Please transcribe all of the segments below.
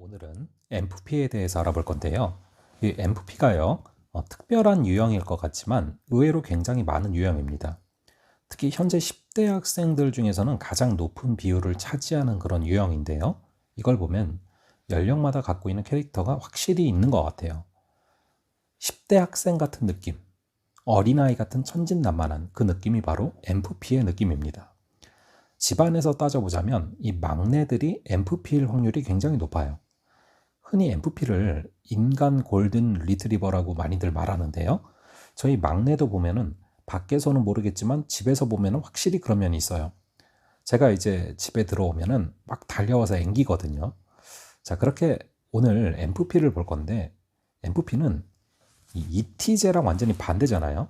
오늘은 MFP에 대해서 알아볼 건데요. 이 MFP가요, 특별한 유형일 것 같지만 의외로 굉장히 많은 유형입니다. 특히 현재 10대 학생들 중에서는 가장 높은 비율을 차지하는 그런 유형인데요. 이걸 보면 연령마다 갖고 있는 캐릭터가 확실히 있는 것 같아요. 10대 학생 같은 느낌, 어린아이 같은 천진난만한 그 느낌이 바로 MFP의 느낌입니다. 집안에서 따져보자면 이 막내들이 MFP일 확률이 굉장히 높아요. 흔히 MFP를 인간 골든 리트리버라고 많이들 말하는데요. 저희 막내도 보면은 밖에서는 모르겠지만 집에서 보면은 확실히 그런 면이 있어요. 제가 이제 집에 들어오면은 막 달려와서 앵기거든요. 자, 그렇게 오늘 MFP를 볼 건데, MFP는 이 ETJ랑 완전히 반대잖아요.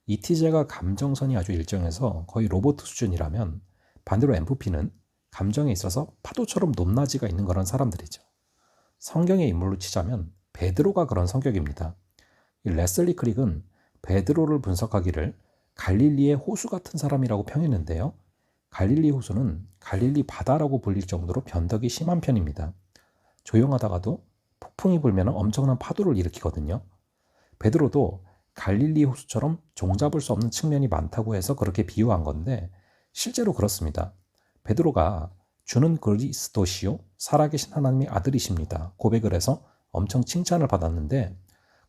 ETJ가 감정선이 아주 일정해서 거의 로봇 수준이라면 반대로 MFP는 감정에 있어서 파도처럼 높낮이가 있는 그런 사람들이죠. 성경의 인물로 치자면 베드로가 그런 성격입니다. 이 레슬리 크릭은 베드로를 분석하기를 갈릴리의 호수 같은 사람이라고 평했는데요. 갈릴리 호수는 갈릴리 바다라고 불릴 정도로 변덕이 심한 편입니다. 조용하다가도 폭풍이 불면 엄청난 파도를 일으키거든요. 베드로도 갈릴리 호수처럼 종잡을 수 없는 측면이 많다고 해서 그렇게 비유한 건데 실제로 그렇습니다. 베드로가 주는 그리스도시요 살아계신 하나님의 아들이십니다 고백을 해서 엄청 칭찬을 받았는데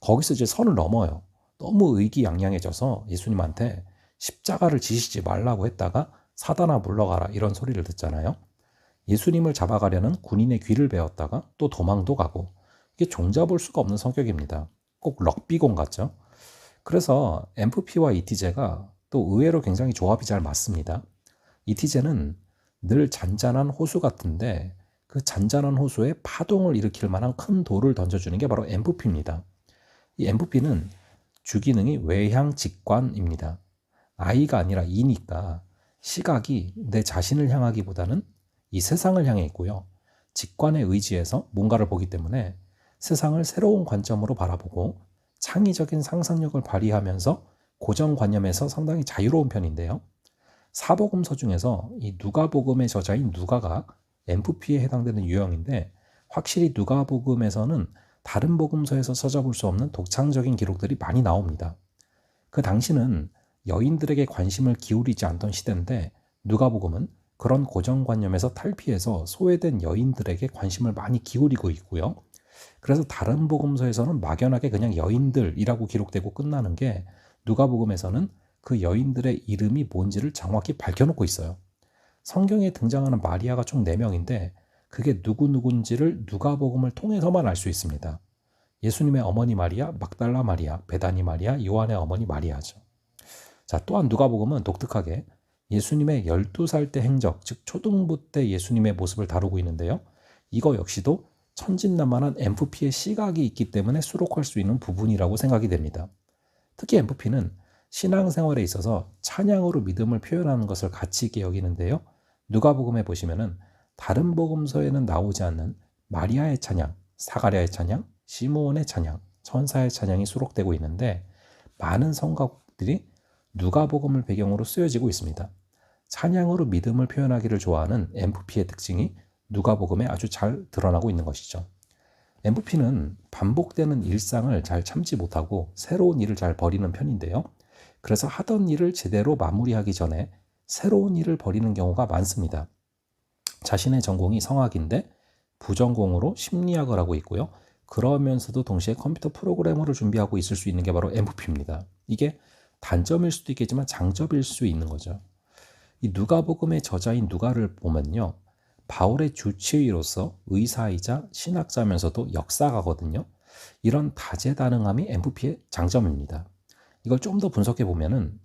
거기서 이제 선을 넘어요. 너무 의기양양해져서 예수님한테 십자가를 지시지 말라고 했다가 사단아 물러가라 이런 소리를 듣잖아요. 예수님을 잡아가려는 군인의 귀를 베었다가 또 도망도 가고 이게 종잡을 수가 없는 성격입니다. 꼭 럭비공 같죠. 그래서 MFP와 ETJ가 또 의외로 굉장히 조합이 잘 맞습니다. ETJ는 늘 잔잔한 호수 같은데 그 잔잔한 호수에 파동을 일으킬 만한 큰 돌을 던져주는 게 바로 MFP입니다. 이 MFP는 주기능이 외향직관입니다. I가 아니라 E니까 시각이 내 자신을 향하기보다는 이 세상을 향해 있고요. 직관에 의지해서 뭔가를 보기 때문에 세상을 새로운 관점으로 바라보고 창의적인 상상력을 발휘하면서 고정관념에서 상당히 자유로운 편인데요. 사복음서 중에서 이 누가복음의 저자인 누가가 MFP에 해당되는 유형인데 확실히 누가복음에서는 다른 복음서에서 찾아볼 수 없는 독창적인 기록들이 많이 나옵니다. 그 당시는 여인들에게 관심을 기울이지 않던 시대인데 누가복음은 그런 고정관념에서 탈피해서 소외된 여인들에게 관심을 많이 기울이고 있고요. 그래서 다른 복음서에서는 막연하게 그냥 여인들이라고 기록되고 끝나는 게 누가복음에서는 그 여인들의 이름이 뭔지를 정확히 밝혀놓고 있어요. 성경에 등장하는 마리아가 총 4명인데 그게 누구누군지를 누가복음을 통해서만 알 수 있습니다. 예수님의 어머니 마리아, 막달라 마리아, 베다니 마리아, 요한의 어머니 마리아죠. 자, 또한 누가복음은 독특하게 예수님의 12살 때 행적, 즉 초등부 때 예수님의 모습을 다루고 있는데요. 이거 역시도 천진난만한 MFP의 시각이 있기 때문에 수록할 수 있는 부분이라고 생각이 됩니다. 특히 MFP는 신앙생활에 있어서 찬양으로 믿음을 표현하는 것을 가치 있게 여기는데요. 누가복음에 보시면은 다른 복음서에는 나오지 않는 마리아의 찬양, 사가랴의 찬양, 시므온의 찬양, 천사의 찬양이 수록되고 있는데 많은 성가들이 누가복음을 배경으로 쓰여지고 있습니다. 찬양으로 믿음을 표현하기를 좋아하는 MFP의 특징이 누가복음에 아주 잘 드러나고 있는 것이죠. MFP는 반복되는 일상을 잘 참지 못하고 새로운 일을 잘 벌이는 편인데요. 그래서 하던 일을 제대로 마무리하기 전에 새로운 일을 벌이는 경우가 많습니다. 자신의 전공이 성악인데 부전공으로 심리학을 하고 있고요. 그러면서도 동시에 컴퓨터 프로그래머를 준비하고 있을 수 있는 게 바로 MFP입니다. 이게 단점일 수도 있겠지만 장점일 수 있는 거죠. 이 누가복음의 저자인 누가를 보면요. 바울의 주치의로서 의사이자 신학자면서도 역사가거든요. 이런 다재다능함이 MFP의 장점입니다. 이걸 좀 더 분석해 보면은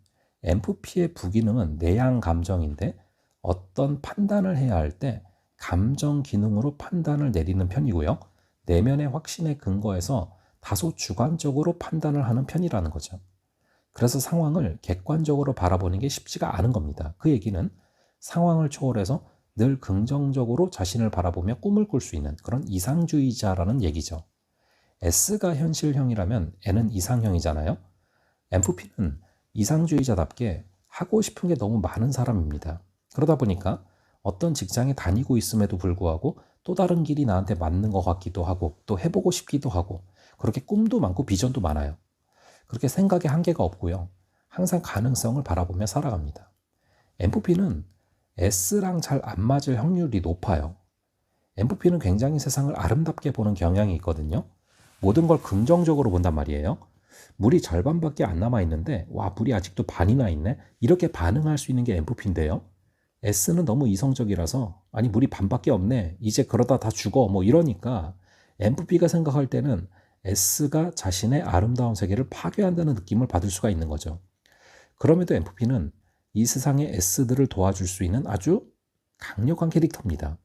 MFP의 부기능은 내향 감정인데 어떤 판단을 해야 할 때 감정 기능으로 판단을 내리는 편이고요. 내면의 확신에 근거해서 다소 주관적으로 판단을 하는 편이라는 거죠. 그래서 상황을 객관적으로 바라보는 게 쉽지가 않은 겁니다. 그 얘기는 상황을 초월해서 늘 긍정적으로 자신을 바라보며 꿈을 꿀 수 있는 그런 이상주의자라는 얘기죠. S가 현실형이라면 N은 이상형이잖아요. MFP는 이상주의자답게 하고 싶은 게 너무 많은 사람입니다. 그러다 보니까 어떤 직장에 다니고 있음에도 불구하고 또 다른 길이 나한테 맞는 것 같기도 하고 또 해보고 싶기도 하고 그렇게 꿈도 많고 비전도 많아요. 그렇게 생각에 한계가 없고요. 항상 가능성을 바라보며 살아갑니다. MVP는 S랑 잘 안 맞을 확률이 높아요. MVP는 굉장히 세상을 아름답게 보는 경향이 있거든요. 모든 걸 긍정적으로 본단 말이에요. 물이 절반밖에 안 남아있는데 와, 물이 아직도 반이나 있네? 이렇게 반응할 수 있는 게 MVP인데요. S는 너무 이성적이라서 아니 물이 반밖에 없네. 이제 그러다 다 죽어. 뭐 이러니까 MVP가 생각할 때는 S가 자신의 아름다운 세계를 파괴한다는 느낌을 받을 수가 있는 거죠. 그럼에도 MVP는 이 세상의 S들을 도와줄 수 있는 아주 강력한 캐릭터입니다.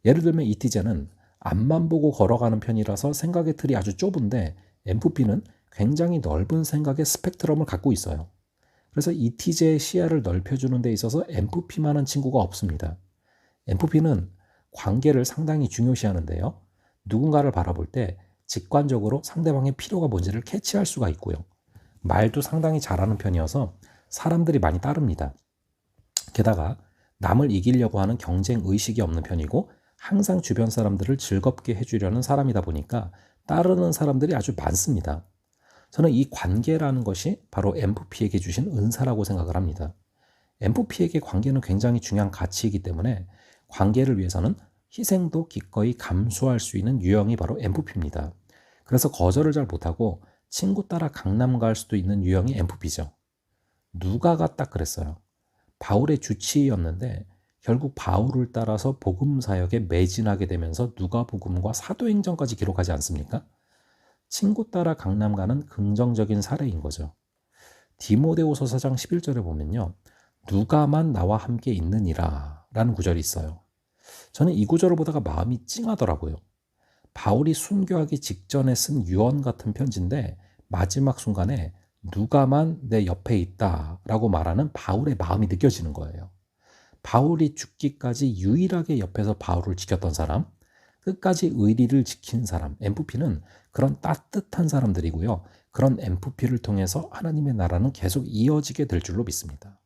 예를 들면 이티제는 앞만 보고 걸어가는 편이라서 생각의 틀이 아주 좁은데 MVP는 굉장히 넓은 생각의 스펙트럼을 갖고 있어요. 그래서 이티제의 시야를 넓혀주는 데 있어서 MVP만한 친구가 없습니다. MVP는 관계를 상당히 중요시하는데요. 누군가를 바라볼 때 직관적으로 상대방의 필요가 뭔지를 캐치할 수가 있고요. 말도 상당히 잘하는 편이어서 사람들이 많이 따릅니다. 게다가 남을 이기려고 하는 경쟁 의식이 없는 편이고 항상 주변 사람들을 즐겁게 해주려는 사람이다 보니까 따르는 사람들이 아주 많습니다. 저는 이 관계라는 것이 바로 MVP에게 주신 은사라고 생각을 합니다. MVP에게 관계는 굉장히 중요한 가치이기 때문에 관계를 위해서는 희생도 기꺼이 감수할 수 있는 유형이 바로 MVP입니다. 그래서 거절을 잘 못하고 친구 따라 강남 갈 수도 있는 유형이 MVP죠. 누가가 딱 그랬어요. 바울의 주치의였는데 결국 바울을 따라서 복음 사역에 매진하게 되면서 누가복음과 사도행전까지 기록하지 않습니까? 친구 따라 강남 가는 긍정적인 사례인 거죠. 디모데후서 4장 11절에 보면요. 누가만 나와 함께 있느니라 라는 구절이 있어요. 저는 이 구절을 보다가 마음이 찡하더라고요. 바울이 순교하기 직전에 쓴 유언 같은 편지인데 마지막 순간에 누가만 내 옆에 있다 라고 말하는 바울의 마음이 느껴지는 거예요. 바울이 죽기까지 유일하게 옆에서 바울을 지켰던 사람, 끝까지 의리를 지킨 사람, MVP는 그런 따뜻한 사람들이고요. 그런 MVP를 통해서 하나님의 나라는 계속 이어지게 될 줄로 믿습니다.